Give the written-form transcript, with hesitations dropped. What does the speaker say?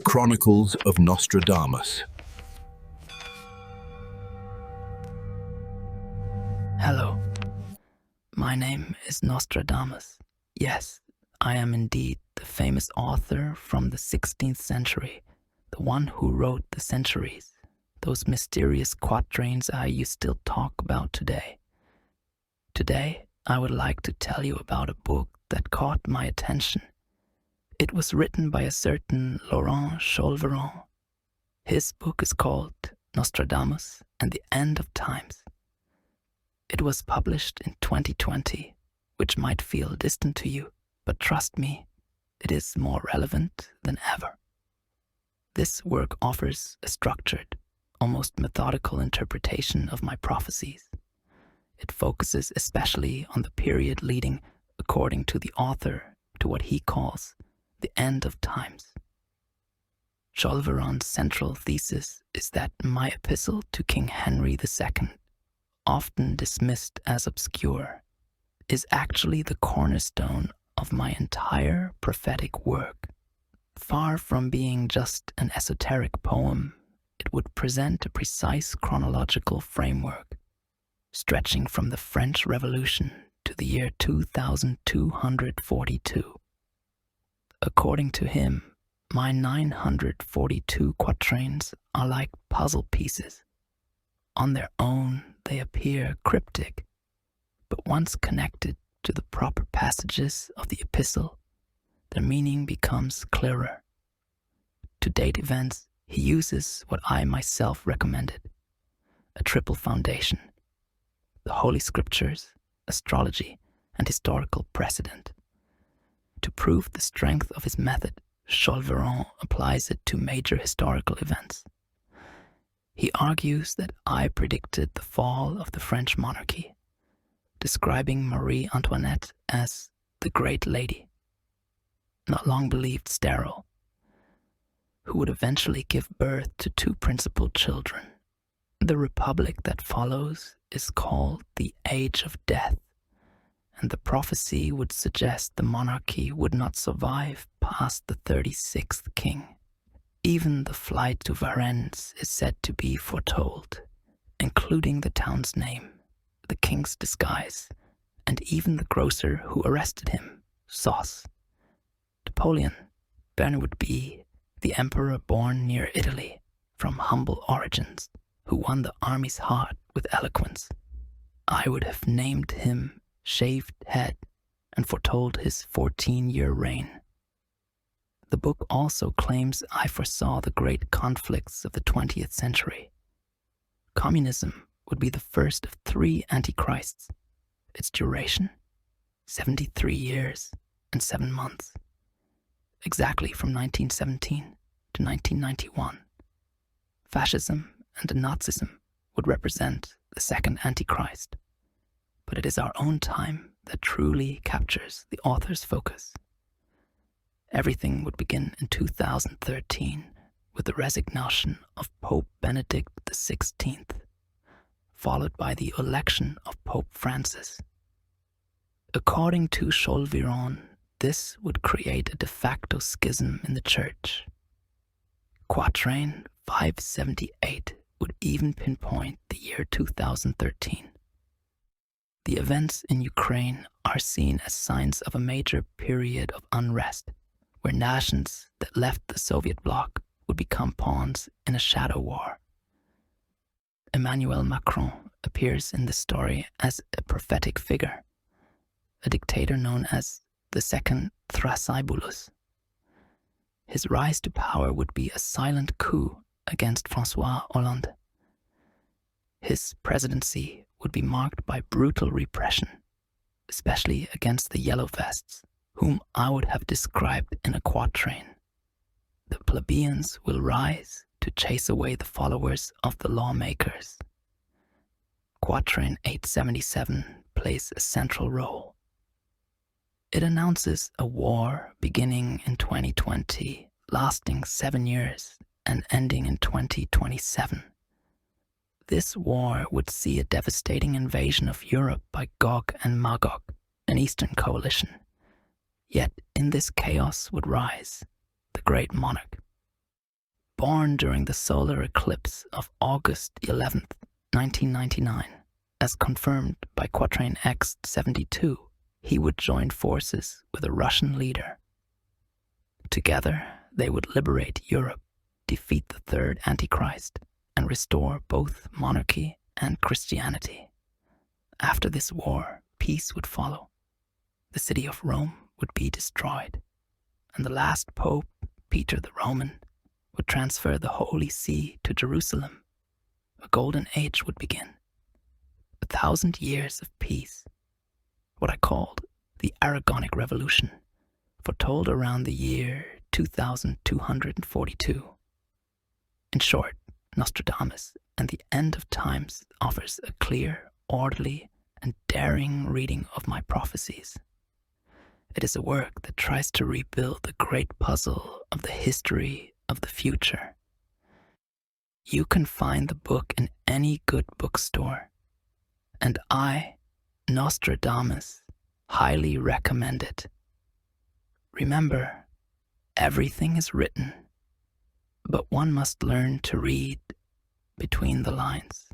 Chronicles of Nostradamus. Hello, my name is Nostradamus. Yes, I am indeed the famous author from the 16th century, the one who wrote the centuries, those mysterious quatrains you still talk about today. Today, I would like to tell you about a book that caught my attention. It was written by a certain Laurent Chaulveron. His book is called Nostradamus and the End of Times. It was published in 2020, which might feel distant to you, but trust me, it is more relevant than ever. This work offers a structured, almost methodical interpretation of my prophecies. It focuses especially on the period leading, according to the author, to what he calls the end of times. Chaulveron's central thesis is that my epistle to King Henry II, often dismissed as obscure, is actually the cornerstone of my entire prophetic work. Far from being just an esoteric poem, it would present a precise chronological framework, stretching from the French Revolution to the year 2242. According to him, my 942 quatrains are like puzzle pieces. On their own, they appear cryptic, but once connected to the proper passages of the epistle, their meaning becomes clearer. To date events, he uses what I myself recommended, a triple foundation: the Holy Scriptures, astrology, and historical precedent. To prove the strength of his method, Chaulveron applies it to major historical events. He argues that I predicted the fall of the French monarchy, describing Marie Antoinette as the Great Lady, not long believed sterile, who would eventually give birth to two principal children. The republic that follows is called the Age of Death, and the prophecy would suggest the monarchy would not survive past the 36th king. Even the flight to Varennes is said to be foretold, including the town's name, the king's disguise, and even the grocer who arrested him, Sauce. Napoleon, Bern would be the emperor born near Italy, from humble origins, who won the army's heart with eloquence. I would have named him Shaved Head and foretold his 14-year reign. The book also claims I foresaw the great conflicts of the 20th century. Communism would be the first of 3 antichrists. Its duration, 73 years and 7 months, exactly from 1917 to 1991. Fascism and Nazism would represent the second antichrist, but it is our own time that truly captures the author's focus. Everything would begin in 2013 with the resignation of Pope Benedict XVI, followed by the election of Pope Francis. According to Chaulveron, this would create a de facto schism in the church. Quatrain 578 would even pinpoint the year 2013. The events in Ukraine are seen as signs of a major period of unrest, where nations that left the Soviet bloc would become pawns in a shadow war. Emmanuel Macron appears in the story as a prophetic figure, a dictator known as the second Thrasybulus. His rise to power would be a silent coup against François Hollande. His presidency would be marked by brutal repression, especially against the Yellow Vests, whom I would have described in a quatrain. The plebeians will rise to chase away the followers of the lawmakers. Quatrain 877 plays a central role. It announces a war beginning in 2020, lasting 7 years and ending in 2027. This war would see a devastating invasion of Europe by Gog and Magog, an Eastern coalition. Yet in this chaos would rise the great monarch, born during the solar eclipse of August 11th, 1999, as confirmed by quatrain X72, he would join forces with a Russian leader. Together, they would liberate Europe, defeat the third Antichrist, and restore both monarchy and Christianity. After this war, peace would follow. The city of Rome would be destroyed, and the last pope, Peter the Roman, would transfer the Holy See to Jerusalem. A golden age would begin. 1,000 years of peace. What I called the Aragonic Revolution, foretold around the year 2242. In short, Nostradamus and the End of Times offers a clear, orderly, and daring reading of my prophecies. It is a work that tries to rebuild the great puzzle of the history of the future. You can find the book in any good bookstore, and I, Nostradamus, highly recommend it. Remember, everything is written, but one must learn to read between the lines.